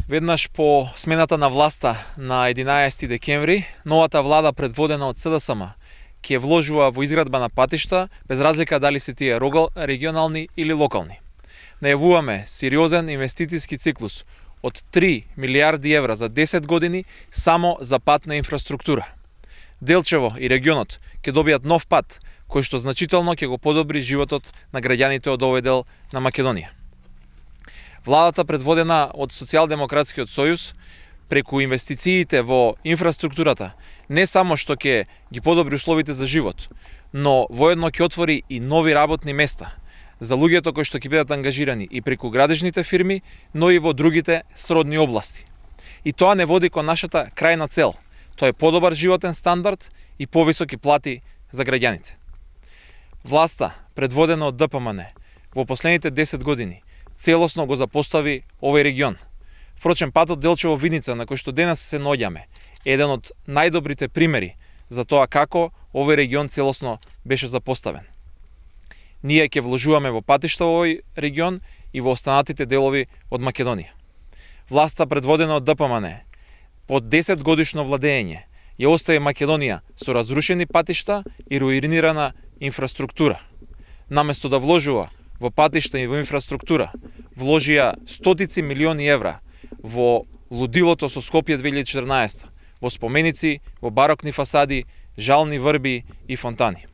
Веднаш по смената на власта на 11 декември, новата влада предводена од СДСМ ќе вложува во изградба на патишта, без разлика дали се тие регионални или локални. Најавуваме сериозен инвестициски циклус од 3 милиарди евра за 10 години само за патна инфраструктура. Делчево и регионот ќе добијат нов пат, кој што значително ќе го подобри животот на граѓаните од овој дел на Македонија. Владата предводена од Социјалдемократскиот сојуз преку инвестициите во инфраструктурата не само што ќе ги подобри условите за живот, но воедно ќе отвори и нови работни места за луѓето кои што ќе бидат ангажирани и преку градежните фирми, но и во другите сродни области. И тоа не води кон нашата крајна цел. Тоа е подобар животен стандард и повисоки плати за граѓаните. Власта, предводена од ДПМН, во последните 10 години целосно го запостави овој регион. Впрочем, патот Делчево-Видница, на кој што денес се наоѓаме, е еден од најдобрите примери за тоа како овој регион целосно беше запоставен. Ние ќе вложуваме во патишта во овој регион и во останатите делови од Македонија. Власта, предводена од ДПМН, по 10 годишно владење ја остави Македонија со разрушени патишта и руинирана инфраструктура. Наместо да вложува во патишта и во инфраструктура, вложија стотици милиони евра во лудилото со Скопје 2014, во споменици, во барокни фасади, жални врби и фонтани.